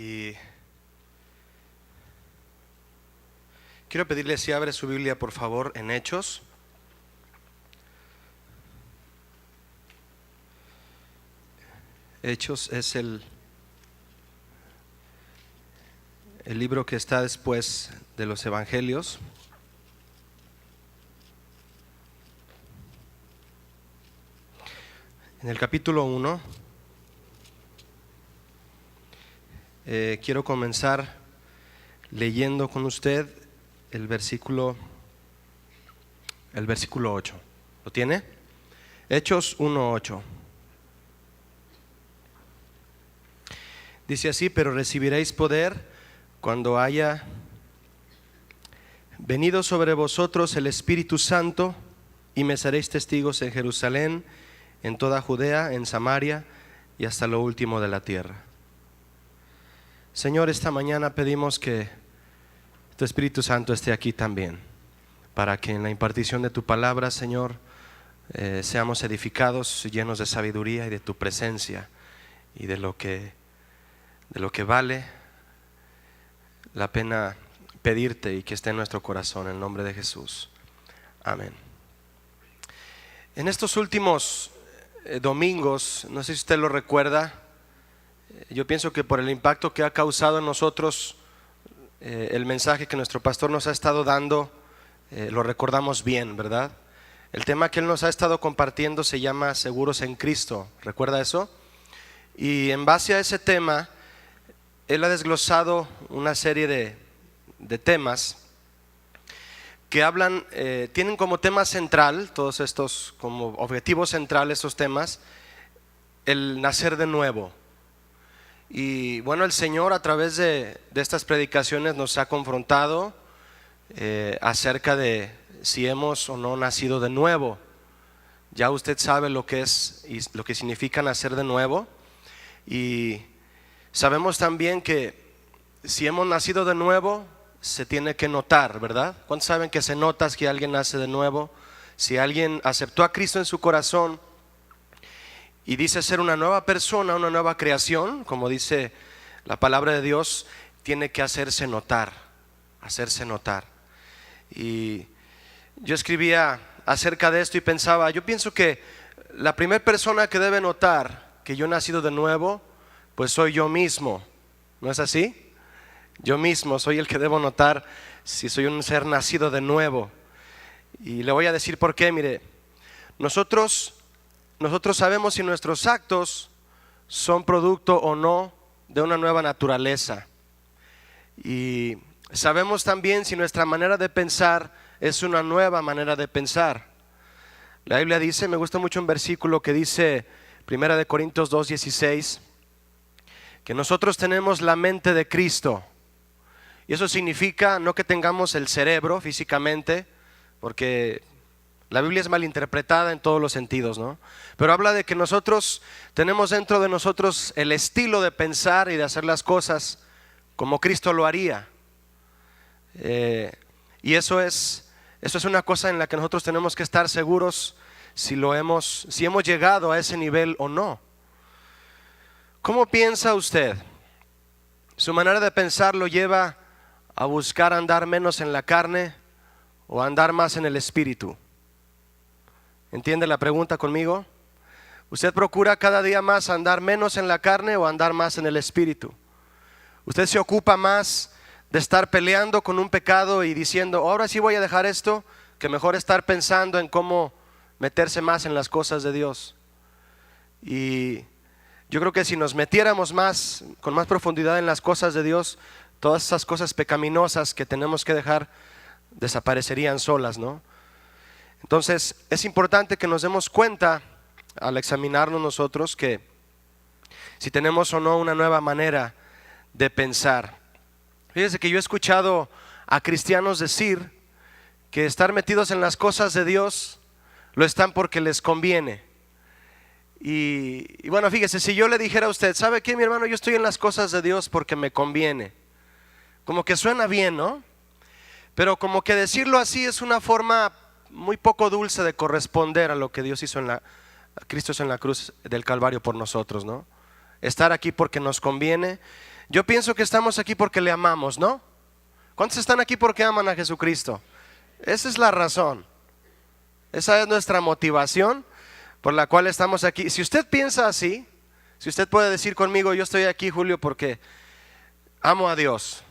Y quiero pedirle si abre su Biblia por favor en Hechos. Hechos es el libro que está después de los Evangelios. En el capítulo 1 quiero comenzar leyendo con usted el versículo 8. ¿Lo tiene? Hechos 1:8. Dice así: pero recibiréis poder cuando haya venido sobre vosotros el Espíritu Santo, y me seréis testigos en Jerusalén, en toda Judea, en Samaria y hasta lo último de la tierra. Señor, esta mañana pedimos que tu Espíritu Santo esté aquí también, para que en la impartición de tu palabra, Señor, seamos edificados, llenos de sabiduría y de tu presencia, y de lo que vale la pena pedirte y que esté en nuestro corazón, en el nombre de Jesús. Amén. En estos últimos domingos, no sé si usted lo recuerda, yo pienso que por el impacto que ha causado en nosotros el mensaje que nuestro pastor nos ha estado dando, lo recordamos bien, ¿verdad? El tema que él nos ha estado compartiendo se llama Seguros en Cristo, ¿recuerda eso? Y en base a ese tema, él ha desglosado una serie de temas que hablan, tienen como tema central, todos estos, como objetivo central estos temas, el nacer de nuevo. Y bueno, el Señor a través de estas predicaciones nos ha confrontado acerca de si hemos o no nacido de nuevo. Ya usted sabe lo que es y lo que significa nacer de nuevo, y sabemos también que si hemos nacido de nuevo se tiene que notar, ¿verdad? ¿Cuántos saben que se nota que alguien nace de nuevo? Si alguien aceptó a Cristo en su corazón y dice ser una nueva persona, una nueva creación, como dice la palabra de Dios, tiene que hacerse notar, hacerse notar. Y yo escribía acerca de esto y pensaba, yo pienso que la primera persona que debe notar que yo he nacido de nuevo, pues soy yo mismo, ¿no es así? Yo mismo soy el que debo notar si soy un ser nacido de nuevo. Y le voy a decir por qué. Mire, nosotros sabemos si nuestros actos son producto o no de una nueva naturaleza. Y sabemos también si nuestra manera de pensar es una nueva manera de pensar. La Biblia dice, me gusta mucho un versículo que dice, 1 Corintios 2:16, que nosotros tenemos la mente de Cristo. Y eso significa no que tengamos el cerebro físicamente, porque la Biblia es malinterpretada en todos los sentidos, ¿no? Pero habla de que nosotros tenemos dentro de nosotros el estilo de pensar y de hacer las cosas como Cristo lo haría. Y eso es una cosa en la que nosotros tenemos que estar seguros si hemos llegado a ese nivel o no. ¿Cómo piensa usted? ¿Su manera de pensar lo lleva a buscar andar menos en la carne o andar más en el espíritu? ¿Entiende la pregunta conmigo? ¿Usted procura cada día más andar menos en la carne o andar más en el espíritu? ¿Usted se ocupa más de estar peleando con un pecado y diciendo, ahora sí voy a dejar esto, que mejor estar pensando en cómo meterse más en las cosas de Dios? Y yo creo que si nos metiéramos más, con más profundidad en las cosas de Dios, todas esas cosas pecaminosas que tenemos que dejar desaparecerían solas, ¿no? Entonces es importante que nos demos cuenta al examinarnos nosotros que si tenemos o no una nueva manera de pensar. Fíjese que yo he escuchado a cristianos decir que estar metidos en las cosas de Dios lo están porque les conviene. Y bueno, fíjese, si yo le dijera a usted, ¿sabe qué, mi hermano? Yo estoy en las cosas de Dios porque me conviene. Como que suena bien, ¿no? Pero como que decirlo así es una forma muy poco dulce de corresponder a lo que Dios hizo Cristo hizo en la cruz del Calvario por nosotros, ¿no? Estar aquí porque nos conviene. Yo pienso que estamos aquí porque le amamos, ¿no? ¿Cuántos están aquí porque aman a Jesucristo? Esa es la razón. Esa es nuestra motivación por la cual estamos aquí. Si usted piensa así, si usted puede decir conmigo, yo estoy aquí, Julio, porque amo a Dios.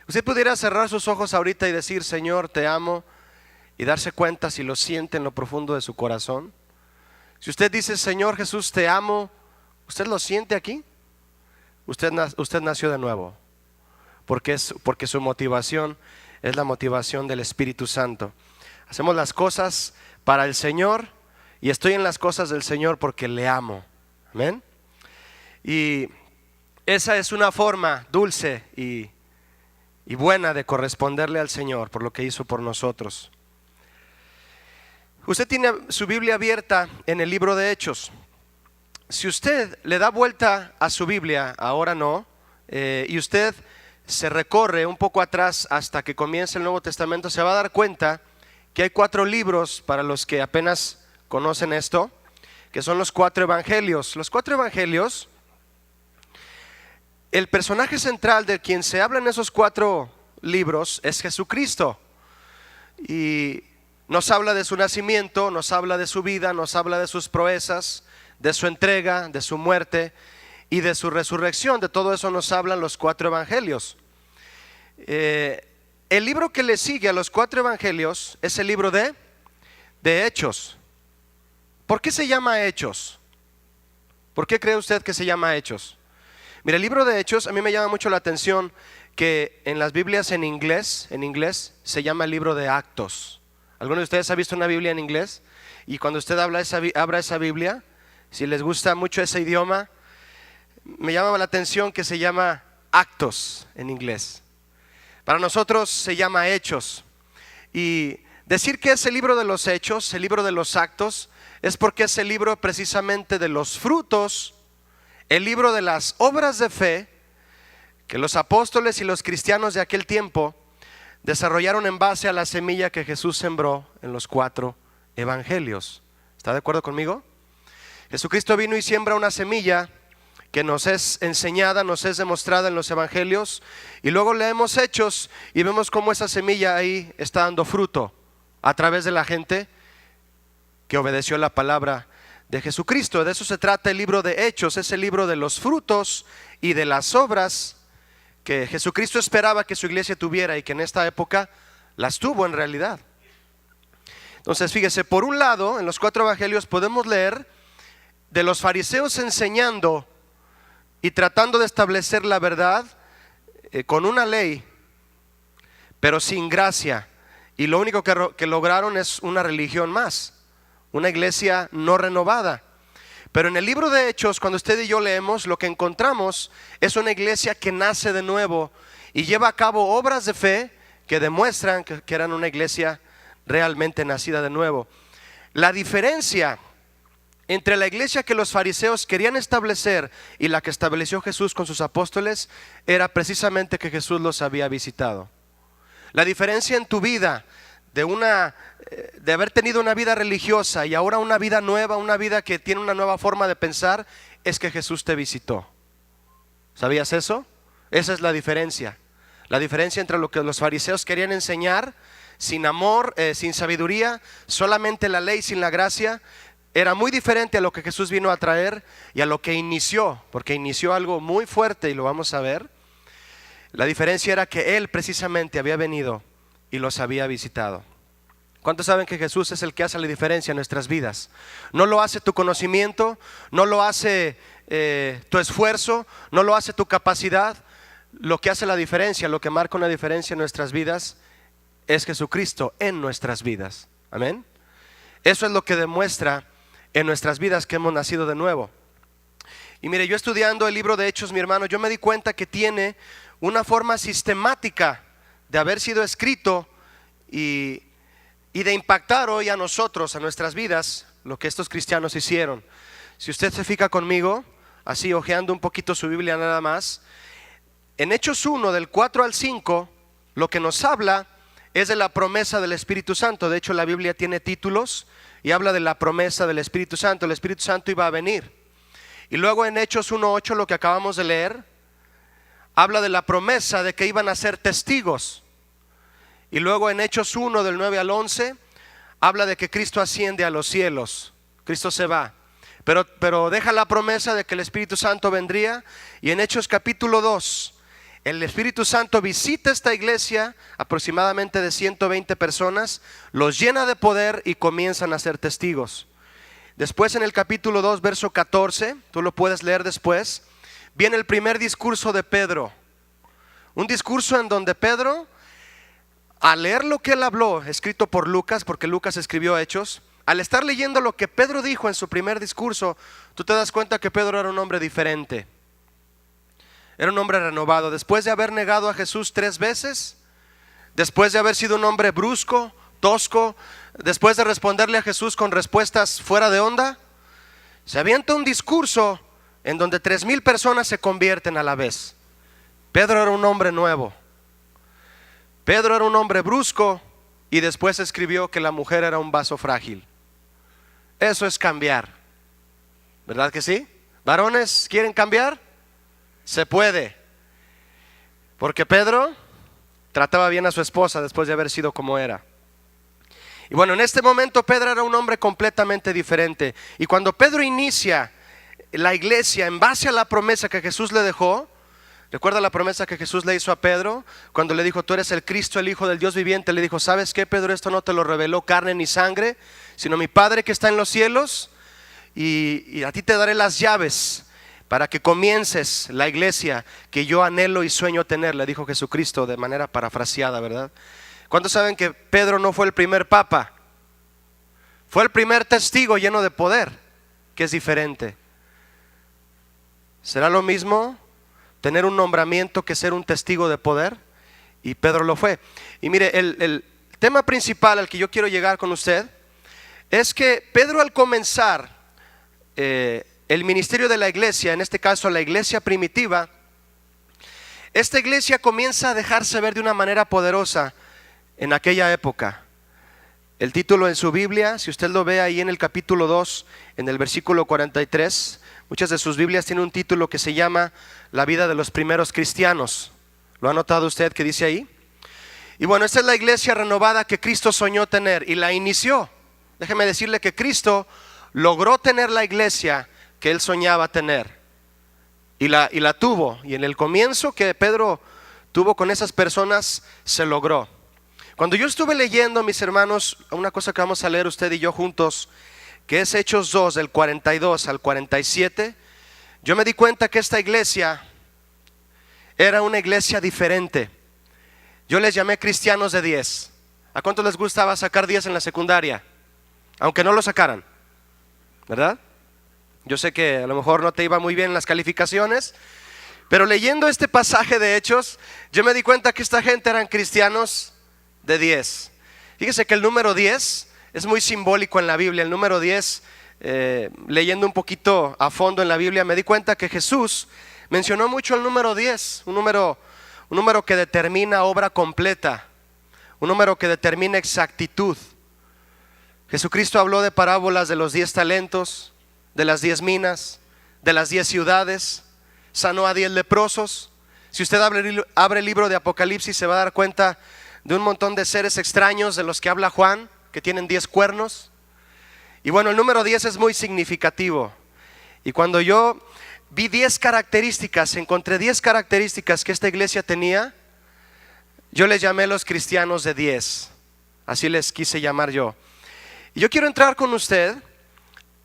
Usted pudiera cerrar sus ojos ahorita y decir, Señor, te amo, y darse cuenta si lo siente en lo profundo de su corazón. Si usted dice, Señor Jesús, te amo, ¿usted lo siente aquí? Usted nació de nuevo, porque su motivación es la motivación del Espíritu Santo. Hacemos las cosas para el Señor, y estoy en las cosas del Señor porque le amo. Amén. Y esa es una forma dulce y buena de corresponderle al Señor por lo que hizo por nosotros. Usted tiene su Biblia abierta en el libro de Hechos. Si usted le da vuelta a su Biblia, ahora no, y usted se recorre un poco atrás hasta que comience el Nuevo Testamento, se va a dar cuenta que hay 4 libros, para los que apenas conocen esto, que son los 4 evangelios. Los 4 evangelios, el personaje central de quien se habla en esos 4 libros es Jesucristo. Y nos habla de su nacimiento, nos habla de su vida, nos habla de sus proezas, de su entrega, de su muerte y de su resurrección. De todo eso nos hablan los 4 evangelios. El libro que le sigue a los 4 evangelios es el libro de Hechos. ¿Por qué se llama Hechos? ¿Por qué cree usted que se llama Hechos? Mira, el libro de Hechos, a mí me llama mucho la atención que en las Biblias en inglés se llama el libro de Actos. ¿Alguno de ustedes ha visto una Biblia en inglés? Y cuando usted abra esa Biblia, si les gusta mucho ese idioma, me llama la atención que se llama Actos en inglés. Para nosotros se llama Hechos. Y decir que es el libro de los Hechos, el libro de los Actos, es porque es el libro precisamente de los frutos, el libro de las obras de fe que los apóstoles y los cristianos de aquel tiempo desarrollaron en base a la semilla que Jesús sembró en los 4 evangelios. ¿Está de acuerdo conmigo? Jesucristo vino y siembra una semilla que nos es enseñada, nos es demostrada en los evangelios, y luego leemos Hechos y vemos cómo esa semilla ahí está dando fruto a través de la gente que obedeció la palabra de Jesucristo. De eso se trata el libro de Hechos, es el libro de los frutos y de las obras que Jesucristo esperaba que su iglesia tuviera y que en esta época las tuvo en realidad. Entonces fíjese, por un lado en los 4 evangelios podemos leer de los fariseos enseñando y tratando de establecer la verdad con una ley, pero sin gracia, y lo único que lograron es una religión más, una iglesia no renovada. Pero en el libro de Hechos, cuando usted y yo leemos, lo que encontramos es una iglesia que nace de nuevo y lleva a cabo obras de fe que demuestran que eran una iglesia realmente nacida de nuevo. La diferencia entre la iglesia que los fariseos querían establecer y la que estableció Jesús con sus apóstoles era precisamente que Jesús los había visitado. La diferencia en tu vida de haber tenido una vida religiosa y ahora una vida nueva, una vida que tiene una nueva forma de pensar, es que Jesús te visitó. ¿Sabías eso? Esa es la diferencia. La diferencia entre lo que los fariseos querían enseñar, sin amor, sin sabiduría, solamente la ley sin la gracia, era muy diferente a lo que Jesús vino a traer y a lo que inició, porque inició algo muy fuerte y lo vamos a ver. La diferencia era que Él precisamente había venido y los había visitado. ¿Cuántos saben que Jesús es el que hace la diferencia en nuestras vidas? No lo hace tu conocimiento, no lo hace tu esfuerzo, no lo hace tu capacidad. Lo que hace la diferencia, lo que marca una diferencia en nuestras vidas es Jesucristo en nuestras vidas. Amén. Eso es lo que demuestra en nuestras vidas que hemos nacido de nuevo. Y mire, yo estudiando el libro de Hechos, mi hermano, yo me di cuenta que tiene una forma sistemática de haber sido escrito y de impactar hoy a nosotros, a nuestras vidas, lo que estos cristianos hicieron. Si usted se fija conmigo, así hojeando un poquito su Biblia nada más, en Hechos 1 del 4 al 5, lo que nos habla es de la promesa del Espíritu Santo. De hecho, la Biblia tiene títulos y habla de la promesa del Espíritu Santo. El Espíritu Santo iba a venir. Y luego en Hechos 1:8, lo que acabamos de leer, habla de la promesa de que iban a ser testigos. Y luego en Hechos 1 del 9 al 11 habla de que Cristo asciende a los cielos. Cristo se va, pero deja la promesa de que el Espíritu Santo vendría. Y en Hechos capítulo 2 el Espíritu Santo visita esta iglesia, aproximadamente de 120 personas, los llena de poder y comienzan a ser testigos. Después en el capítulo 2 verso 14, tú lo puedes leer después, viene el primer discurso de Pedro. Un discurso en donde Pedro, al leer lo que él habló, escrito por Lucas, porque Lucas escribió Hechos, al estar leyendo lo que Pedro dijo en su primer discurso, tú te das cuenta que Pedro era un hombre diferente. Era un hombre renovado. Después de haber negado a Jesús 3 veces, después de haber sido un hombre brusco, tosco, después de responderle a Jesús con respuestas fuera de onda, se avienta un discurso en donde 3,000 personas se convierten a la vez. Pedro era un hombre nuevo. Pedro era un hombre brusco y después escribió que la mujer era un vaso frágil. Eso es cambiar, ¿verdad que sí? ¿Varones quieren cambiar? Se puede, porque Pedro trataba bien a su esposa después de haber sido como era. Y bueno, en este momento Pedro era un hombre completamente diferente. Y cuando Pedro inicia la iglesia en base a la promesa que Jesús le dejó, recuerda la promesa que Jesús le hizo a Pedro cuando le dijo: tú eres el Cristo, el Hijo del Dios viviente. Le dijo: ¿sabes qué, Pedro? Esto no te lo reveló carne ni sangre, sino mi Padre que está en los cielos, y a ti te daré las llaves para que comiences la iglesia que yo anhelo y sueño tener, le dijo Jesucristo de manera parafraseada, ¿verdad? ¿Cuántos saben que Pedro no fue el primer papa? Fue el primer testigo lleno de poder, que es diferente. ¿Será lo mismo tener un nombramiento que ser un testigo de poder? Y Pedro lo fue. Y mire, el tema principal al que yo quiero llegar con usted es que Pedro, al comenzar el ministerio de la iglesia, en este caso la iglesia primitiva, esta iglesia comienza a dejarse ver de una manera poderosa en aquella época. El título en su Biblia, si usted lo ve ahí en el capítulo 2, en el versículo 43, muchas de sus Biblias tienen un título que se llama La vida de los primeros cristianos. ¿Lo ha notado usted que dice ahí? Y bueno, esta es la iglesia renovada que Cristo soñó tener y la inició. Déjeme decirle que Cristo logró tener la iglesia que él soñaba tener, y la tuvo. Y en el comienzo que Pedro tuvo con esas personas se logró. Cuando yo estuve leyendo, mis hermanos, una cosa que vamos a leer usted y yo juntos, que es Hechos 2 del 42 al 47, yo me di cuenta que esta iglesia era una iglesia diferente. Yo les llamé cristianos de 10. ¿A cuántos les gustaba sacar 10 en la secundaria? Aunque no lo sacaran, ¿verdad? Yo sé que a lo mejor no te iba muy bien en las calificaciones, pero leyendo este pasaje de Hechos, yo me di cuenta que esta gente eran cristianos de 10. Fíjese que el número 10 es muy simbólico en la Biblia. El número 10, leyendo un poquito a fondo en la Biblia, me di cuenta que Jesús mencionó mucho el número 10, un número que determina obra completa, un número que determina exactitud. Jesucristo habló de parábolas de los 10 talentos, de las 10 minas, de las 10 ciudades, sanó a 10 leprosos. Si usted abre el libro de Apocalipsis, se va a dar cuenta de un montón de seres extraños de los que habla Juan, que tienen 10 cuernos. Y bueno, el número 10 es muy significativo. Y cuando yo vi 10 características, encontré 10 características que esta iglesia tenía, yo les llamé los cristianos de 10. Así les quise llamar yo. Y yo quiero entrar con usted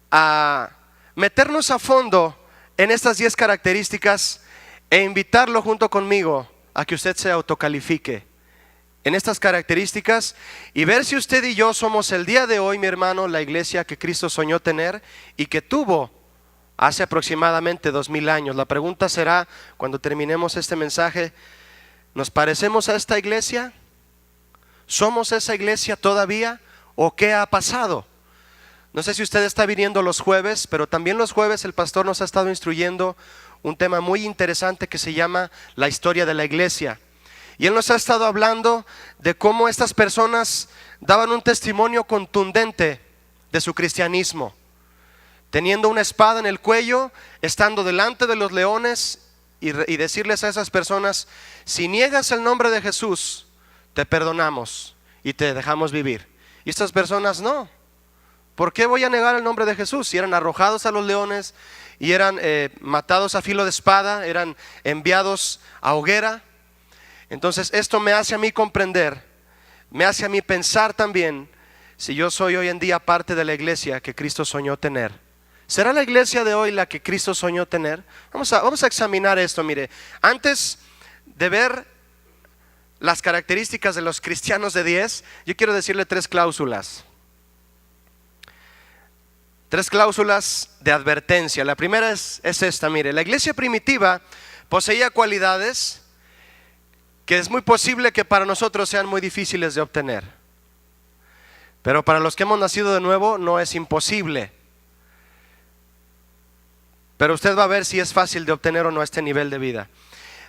a meternos a fondo en estas 10 características e invitarlo junto conmigo a que usted se autocalifique en estas características y ver si usted y yo somos el día de hoy, mi hermano, la iglesia que Cristo soñó tener y que tuvo hace aproximadamente 2000 años. La pregunta será, cuando terminemos este mensaje, ¿nos parecemos a esta iglesia? ¿Somos esa iglesia todavía? ¿O qué ha pasado? No sé si usted está viniendo los jueves, pero también los jueves el pastor nos ha estado instruyendo un tema muy interesante que se llama la historia de la iglesia. Y él nos ha estado hablando de cómo estas personas daban un testimonio contundente de su cristianismo, teniendo una espada en el cuello, estando delante de los leones y decirles a esas personas, si niegas el nombre de Jesús, te perdonamos y te dejamos vivir. Y estas personas no. ¿Por qué voy a negar el nombre de Jesús? Si eran arrojados a los leones y eran matados a filo de espada, eran enviados a hoguera. Entonces esto me hace a mí comprender, me hace a mí pensar también, si yo soy hoy en día parte de la iglesia que Cristo soñó tener. ¿Será la iglesia de hoy la que Cristo soñó tener? Vamos a examinar esto, mire. Antes de ver las características de los cristianos de 10, yo quiero decirle 3 cláusulas. 3 cláusulas de advertencia. La primera es esta, mire. La iglesia primitiva poseía cualidades que es muy posible que para nosotros sean muy difíciles de obtener. Pero para los que hemos nacido de nuevo no es imposible. Pero usted va a ver si es fácil de obtener o no este nivel de vida.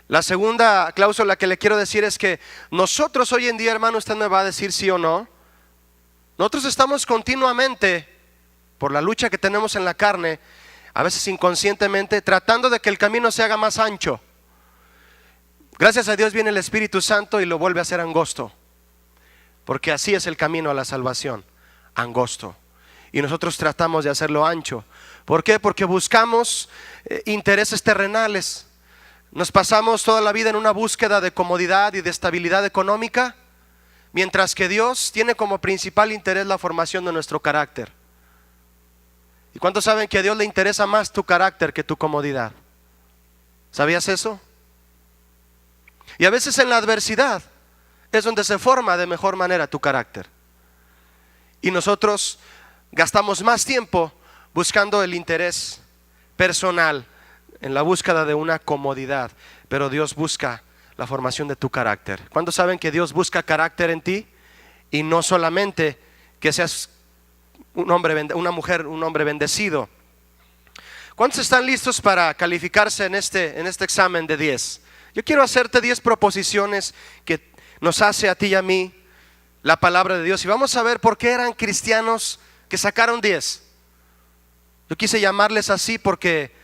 La segunda cláusula que le quiero decir es que nosotros hoy en día, hermano, usted me va a decir sí o no. Nosotros estamos continuamente, por la lucha que tenemos en la carne, a veces inconscientemente, tratando de que el camino se haga más ancho. Gracias a Dios viene el Espíritu Santo y lo vuelve a hacer angosto. Porque así es el camino a la salvación, angosto. Y nosotros tratamos de hacerlo ancho. ¿Por qué? Porque buscamos intereses terrenales. Nos pasamos toda la vida en una búsqueda de comodidad y de estabilidad económica, mientras que Dios tiene como principal interés la formación de nuestro carácter. ¿Y cuántos saben que a Dios le interesa más tu carácter que tu comodidad? ¿Sabías eso? Y a veces en la adversidad es donde se forma de mejor manera tu carácter. Y nosotros gastamos más tiempo buscando el interés personal, en la búsqueda de una comodidad, pero Dios busca la formación de tu carácter. ¿Cuántos saben que Dios busca carácter en ti? Y no solamente que seas una mujer, un hombre bendecido. ¿Cuántos están listos para calificarse en este examen de 10? Yo quiero hacerte 10 proposiciones que nos hace a ti y a mí la palabra de Dios. Y vamos a ver por qué eran cristianos que sacaron 10. Yo quise llamarles así porque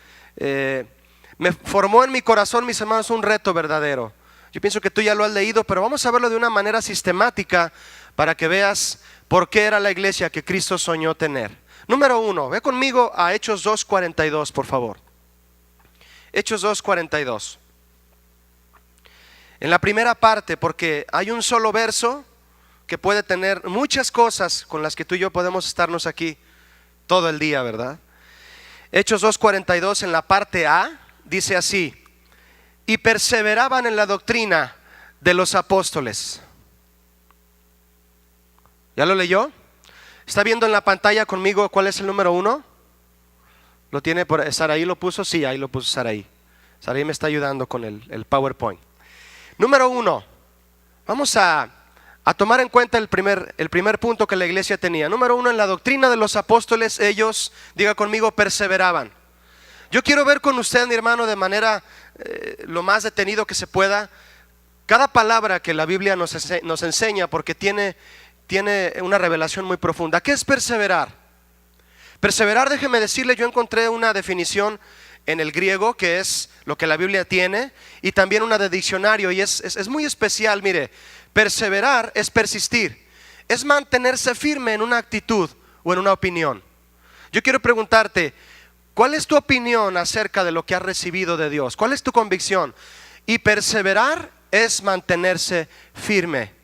me formó en mi corazón, mis hermanos, un reto verdadero. Yo pienso que tú ya lo has leído, pero vamos a verlo de una manera sistemática para que veas por qué era la iglesia que Cristo soñó tener. Número 1, ve conmigo a Hechos 2:42, por favor. Hechos 2:42. En la primera parte, porque hay un solo verso que puede tener muchas cosas con las que tú y yo podemos estarnos aquí todo el día, ¿verdad? Hechos 2:42 en la parte A dice así: y perseveraban en la doctrina de los apóstoles. ¿Ya lo leyó? ¿Está viendo en la pantalla conmigo cuál es el número 1? ¿Lo tiene por Saraí? ¿Lo puso? Sí, ahí lo puso Saraí. Saraí me está ayudando con el PowerPoint. Número 1, vamos a tomar en cuenta el primer punto que la iglesia tenía. Número 1, en la doctrina de los apóstoles, ellos, diga conmigo, perseveraban. Yo quiero ver con usted, mi hermano, de manera lo más detenido que se pueda, cada palabra que la Biblia nos enseña, porque tiene una revelación muy profunda. ¿Qué es perseverar? Perseverar, déjeme decirle, yo encontré una definición en el griego, que es lo que la Biblia tiene, y también una de diccionario, y es muy especial. Mire, perseverar es persistir, es mantenerse firme en una actitud o en una opinión. Yo quiero preguntarte, ¿cuál es tu opinión acerca de lo que has recibido de Dios? ¿Cuál es tu convicción? Y perseverar es mantenerse firme.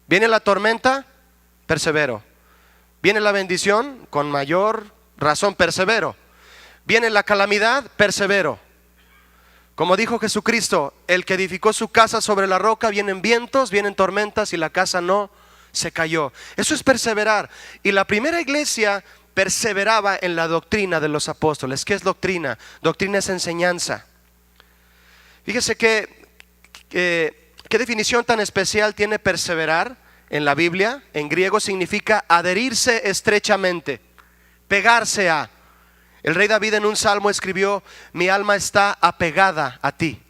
Viene la tormenta, persevero. Viene la bendición, con mayor razón persevero. Viene la calamidad, persevero. Como dijo Jesucristo, el que edificó su casa sobre la roca, vienen vientos, vienen tormentas y la casa no se cayó. Eso es perseverar. Y la primera iglesia perseveraba en la doctrina de los apóstoles. ¿Qué es doctrina? Doctrina es enseñanza. Fíjese qué definición tan especial tiene perseverar en la Biblia. En griego significa adherirse estrechamente, pegarse a. El rey David en un salmo escribió: mi alma está apegada a ti.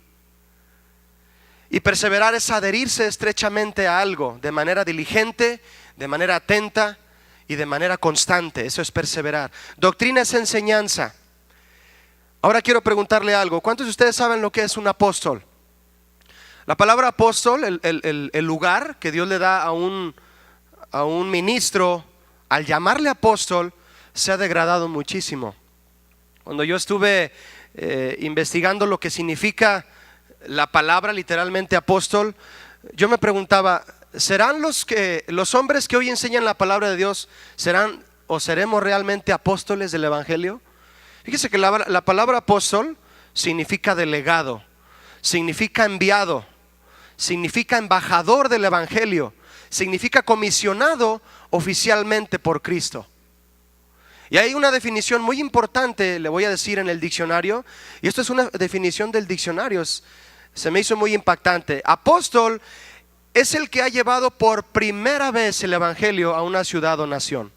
Y perseverar es adherirse estrechamente a algo, de manera diligente, de manera atenta y de manera constante. Eso es perseverar. Doctrina es enseñanza. Ahora quiero preguntarle algo. ¿Cuántos de ustedes saben lo que es un apóstol? La palabra apóstol, el lugar que Dios le da a un ministro, al llamarle apóstol, se ha degradado muchísimo. Cuando yo estuve investigando lo que significa la palabra literalmente apóstol, yo me preguntaba, ¿serán los hombres que hoy enseñan la palabra de Dios, serán o seremos realmente apóstoles del evangelio? Fíjese que la palabra apóstol significa delegado, significa enviado, significa embajador del evangelio, significa comisionado oficialmente por Cristo. Y hay una definición muy importante, le voy a decir, en el diccionario, y esto es una definición del diccionario, se me hizo muy impactante. Apóstol es el que ha llevado por primera vez el evangelio a una ciudad o nación.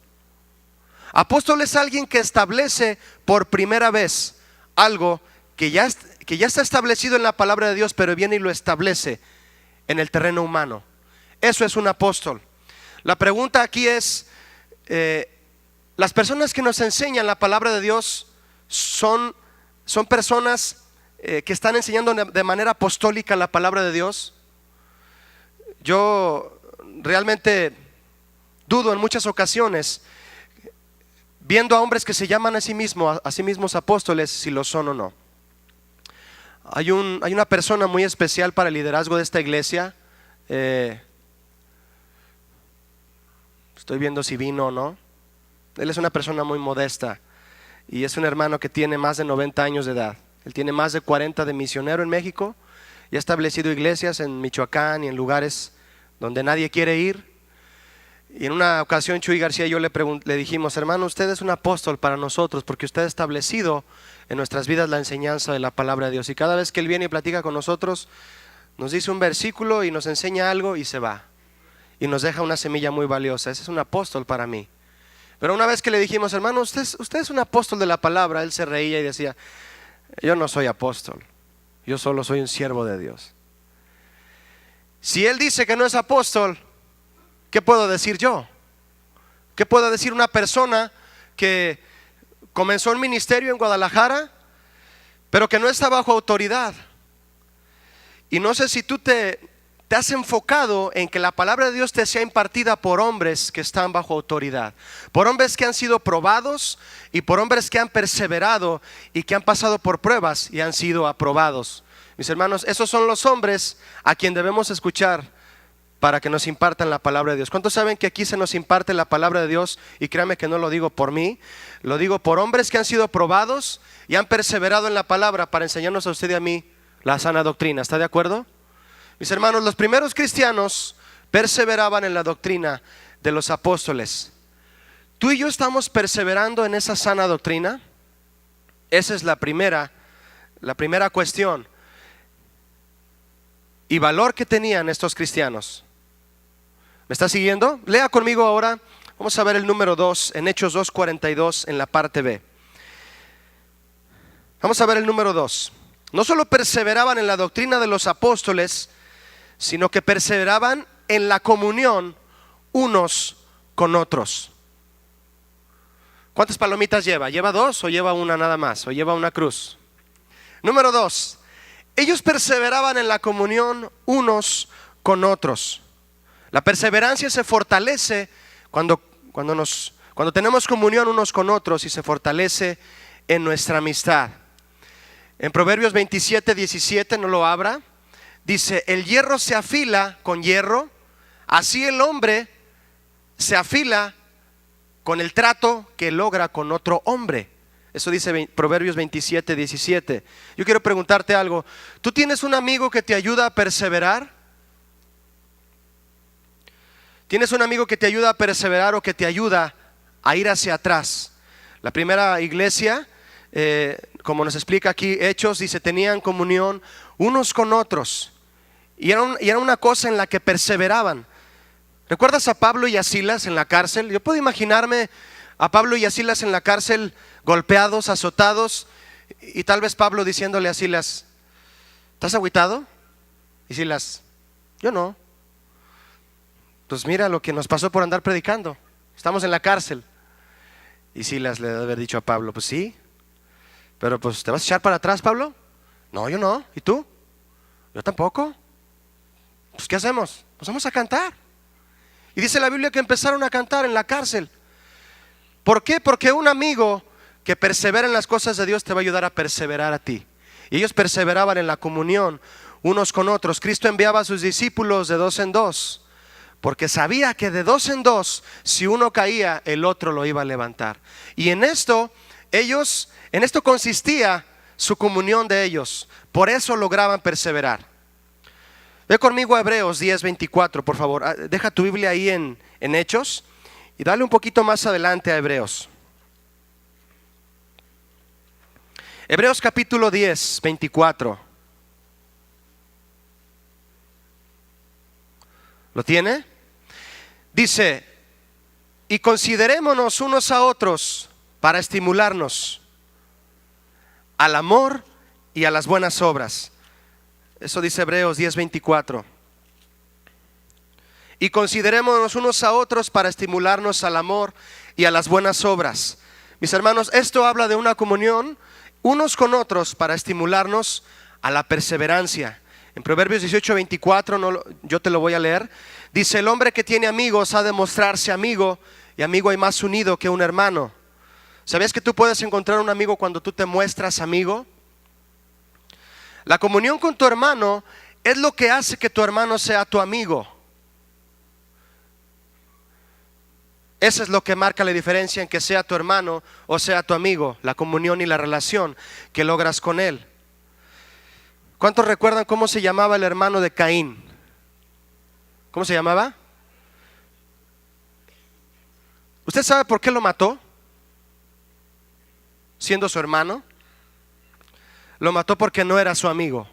Apóstol es alguien que establece por primera vez algo que ya está establecido en la palabra de Dios, pero viene y lo establece en el terreno humano. Eso es un apóstol. La pregunta aquí es, las personas que nos enseñan la palabra de Dios son personas que están enseñando de manera apostólica la palabra de Dios. Yo realmente dudo en muchas ocasiones, viendo a hombres que se llaman a sí mismos apóstoles, si lo son o no. Hay una persona muy especial para el liderazgo de esta iglesia. Estoy viendo si vino o no. Él es una persona muy modesta y es un hermano que tiene más de 90 años de edad. Él tiene más de 40 de misionero en México y ha establecido iglesias en Michoacán y en lugares donde nadie quiere ir. Y en una ocasión Chuy García y yo le dijimos, hermano, usted es un apóstol para nosotros porque usted ha establecido en nuestras vidas la enseñanza de la palabra de Dios. Y cada vez que él viene y platica con nosotros, nos dice un versículo y nos enseña algo y se va. Y nos deja una semilla muy valiosa. Ese es un apóstol para mí. Pero una vez que le dijimos, hermano, usted es un apóstol de la palabra, él se reía y decía, yo no soy apóstol, yo solo soy un siervo de Dios. Si él dice que no es apóstol, ¿qué puedo decir yo? ¿Qué puedo decir una persona que comenzó un ministerio en Guadalajara, pero que no está bajo autoridad? Y no sé si tú te has enfocado en que la palabra de Dios te sea impartida por hombres que están bajo autoridad, por hombres que han sido probados y por hombres que han perseverado y que han pasado por pruebas y han sido aprobados. Mis hermanos, esos son los hombres a quien debemos escuchar para que nos impartan la palabra de Dios. ¿Cuántos saben que aquí se nos imparte la palabra de Dios? Y créame que no lo digo por mí, lo digo por hombres que han sido probados y han perseverado en la palabra para enseñarnos a usted y a mí la sana doctrina. ¿Está de acuerdo? Mis hermanos, los primeros cristianos perseveraban en la doctrina de los apóstoles. ¿Tú y yo estamos perseverando en esa sana doctrina? Esa es la primera cuestión y valor que tenían estos cristianos. ¿Me está siguiendo? Lea conmigo ahora. Vamos a ver el número 2 en Hechos 2:42 en la parte B. Vamos a ver el número 2. No solo perseveraban en la doctrina de los apóstoles, sino que perseveraban en la comunión unos con otros. ¿Cuántas palomitas lleva? ¿Lleva 2 o lleva una nada más? ¿O lleva una cruz? Número 2. Ellos perseveraban en la comunión unos con otros. La perseverancia se fortalece cuando tenemos comunión unos con otros y se fortalece en nuestra amistad. En Proverbios 27:17, no lo abra, dice, el hierro se afila con hierro, así el hombre se afila con el trato que logra con otro hombre. Eso dice Proverbios 27:17. Yo quiero preguntarte algo. ¿Tú tienes un amigo que te ayuda a perseverar? ¿Tienes un amigo que te ayuda a perseverar o que te ayuda a ir hacia atrás? La primera iglesia, como nos explica aquí Hechos, dice, tenían comunión unos con otros. Y era una cosa en la que perseveraban. ¿Recuerdas a Pablo y a Silas en la cárcel? Yo puedo imaginarme a Pablo y a Silas en la cárcel, golpeados, azotados, y tal vez Pablo diciéndole a Silas, ¿estás agüitado? Y Silas, yo no. Pues mira lo que nos pasó por andar predicando, estamos en la cárcel. Y Silas le debe haber dicho a Pablo, pues sí, Pero pues, ¿te vas a echar para atrás, Pablo? No, yo no. ¿Y tú? Yo tampoco. Pues, ¿qué hacemos? Pues vamos a cantar. Y dice la Biblia que empezaron a cantar en la cárcel. ¿Por qué? Porque un amigo que persevera en las cosas de Dios te va a ayudar a perseverar a ti. Y ellos perseveraban en la comunión unos con otros. Cristo enviaba a sus discípulos de 2 en 2, porque sabía que de 2 en 2, si uno caía, el otro lo iba a levantar. Y en esto consistía su comunión de ellos. Por eso lograban perseverar. Ve conmigo a Hebreos 10:24, por favor. Deja tu Biblia ahí en Hechos y dale un poquito más adelante a Hebreos. Hebreos capítulo 10:24. ¿Lo tiene? Dice: y considerémonos unos a otros para estimularnos al amor y a las buenas obras. Eso dice Hebreos 10:24. Y considerémonos unos a otros para estimularnos al amor y a las buenas obras. Mis hermanos, esto habla de una comunión unos con otros para estimularnos a la perseverancia. En Proverbios 18:24, yo te lo voy a leer. Dice: el hombre que tiene amigos ha de mostrarse amigo, y amigo hay más unido que un hermano. ¿Sabías que tú puedes encontrar un amigo cuando tú te muestras amigo? La comunión con tu hermano es lo que hace que tu hermano sea tu amigo. Eso es lo que marca la diferencia en que sea tu hermano o sea tu amigo, la comunión y la relación que logras con él. ¿Cuántos recuerdan cómo se llamaba el hermano de Caín? ¿Cómo se llamaba? ¿Usted sabe por qué lo mató? Siendo su hermano. Lo mató porque no era su amigo.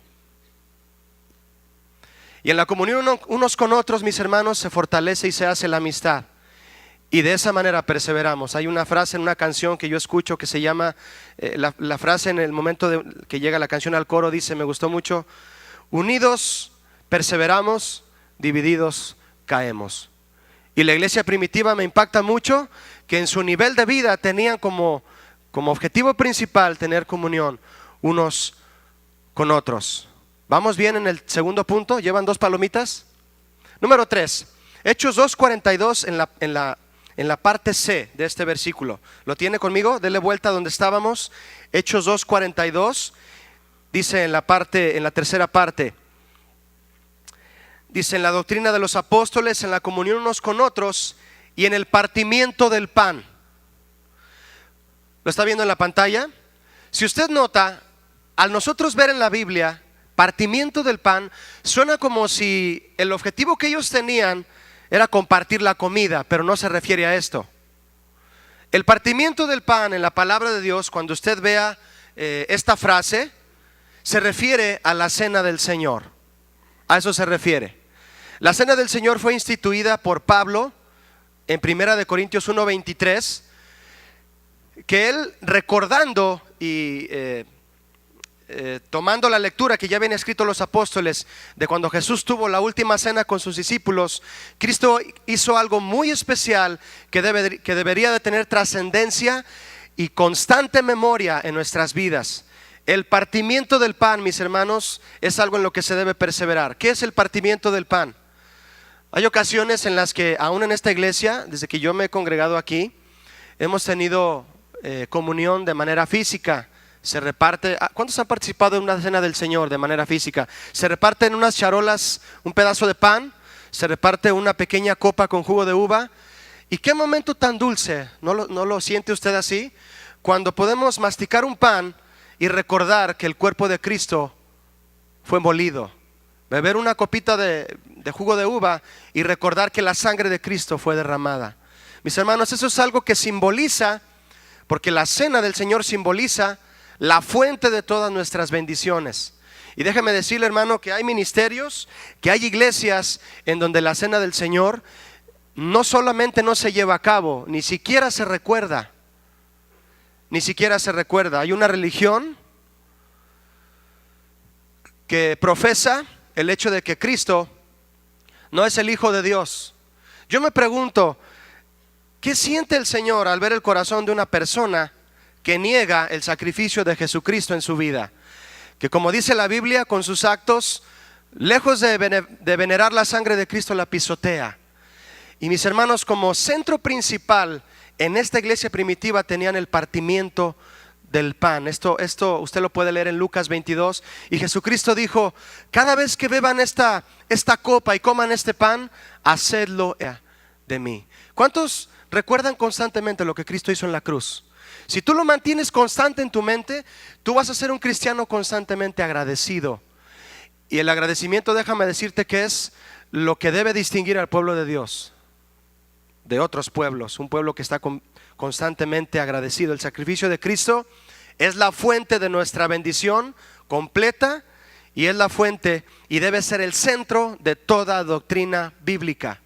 Y en la comunión unos con otros, mis hermanos, se fortalece y se hace la amistad. Y de esa manera perseveramos. Hay una frase en una canción que yo escucho que se llama, la frase en el momento que llega la canción al coro dice, me gustó mucho: unidos perseveramos, divididos caemos. Y la iglesia primitiva me impacta mucho, que en su nivel de vida tenían como objetivo principal tener comunión unos con otros. ¿Vamos bien en el segundo punto? ¿Llevan 2 palomitas? Número 3, Hechos 2:42 en la parte C de este versículo. ¿Lo tiene conmigo? Dele vuelta donde estábamos. Hechos 2:42 dice en la tercera parte. Dice: en la doctrina de los apóstoles, en la comunión unos con otros y en el partimiento del pan. ¿Lo está viendo en la pantalla? Si usted nota, al nosotros ver en la Biblia partimiento del pan, suena como si el objetivo que ellos tenían era compartir la comida, pero no se refiere a esto. El partimiento del pan en la palabra de Dios, cuando usted vea esta frase, se refiere a la cena del Señor. A eso se refiere. La cena del Señor fue instituida por Pablo en 1 Corintios 1:23, que él, recordando y tomando la lectura que ya habían escrito los apóstoles de cuando Jesús tuvo la última cena con sus discípulos, Cristo hizo algo muy especial que debería de tener trascendencia y constante memoria en nuestras vidas. El partimiento del pan, mis hermanos, es algo en lo que se debe perseverar. ¿Qué es el partimiento del pan? Hay ocasiones en las que, aún en esta iglesia, desde que yo me he congregado aquí, hemos tenido comunión de manera física. Se reparte. ¿Cuántos han participado en una cena del Señor de manera física? Se reparte en unas charolas un pedazo de pan, se reparte una pequeña copa con jugo de uva. ¿Y qué momento tan dulce? ¿No lo siente usted así? Cuando podemos masticar un pan y recordar que el cuerpo de Cristo fue molido. Beber una copita de jugo de uva y recordar que la sangre de Cristo fue derramada. Mis hermanos, eso es algo que simboliza, porque la cena del Señor simboliza la fuente de todas nuestras bendiciones. Y déjeme decirle, hermano, que hay ministerios, que hay iglesias en donde la cena del Señor no solamente no se lleva a cabo, ni siquiera se recuerda. Ni siquiera se recuerda. Hay una religión que profesa el hecho de que Cristo no es el Hijo de Dios. Yo me pregunto, ¿qué siente el Señor al ver el corazón de una persona que niega el sacrificio de Jesucristo en su vida, que como dice la Biblia, con sus actos, lejos de venerar la sangre de Cristo, la pisotea. Y mis hermanos, como centro principal en esta iglesia primitiva tenían el partimiento del pan. Esto usted lo puede leer en Lucas 22. Y Jesucristo dijo: cada vez que beban esta copa y coman este pan, hacedlo de mí. ¿Cuántos recuerdan constantemente lo que Cristo hizo en la cruz? Si tú lo mantienes constante en tu mente, tú vas a ser un cristiano constantemente agradecido. Y el agradecimiento, déjame decirte, que es lo que debe distinguir al pueblo de Dios de otros pueblos, un pueblo que está constantemente agradecido. El sacrificio de Cristo es la fuente de nuestra bendición completa, y es la fuente y debe ser el centro de toda doctrina bíblica.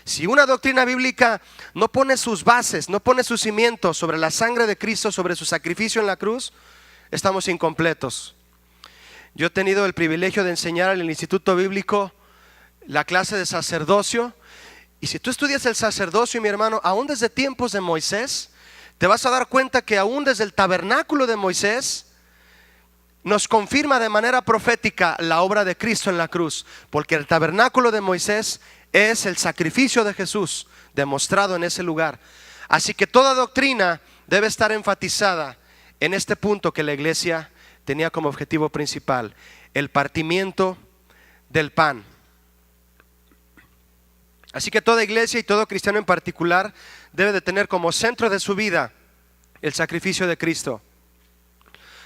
Si una doctrina bíblica no pone sus bases, no pone sus cimientos sobre la sangre de Cristo, sobre su sacrificio en la cruz, estamos incompletos. Yo he tenido el privilegio de enseñar en el Instituto Bíblico la clase de sacerdocio. Y si tú estudias el sacerdocio, mi hermano, aún desde tiempos de Moisés, te vas a dar cuenta que aún desde el tabernáculo de Moisés nos confirma de manera profética la obra de Cristo en la cruz, porque el tabernáculo de Moisés es el sacrificio de Jesús demostrado en ese lugar. Así que toda doctrina debe estar enfatizada en este punto que la iglesia tenía como objetivo principal: el partimiento del pan. Así que toda iglesia y todo cristiano en particular debe de tener como centro de su vida el sacrificio de Cristo.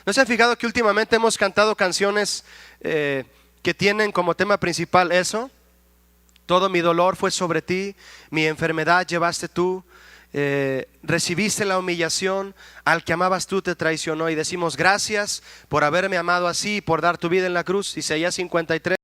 ¿No se han fijado que últimamente hemos cantado canciones que tienen como tema principal eso? Todo mi dolor fue sobre ti, mi enfermedad llevaste tú, recibiste la humillación, al que amabas tú te traicionó. Y decimos: gracias por haberme amado así, por dar tu vida en la cruz. Isaías 53.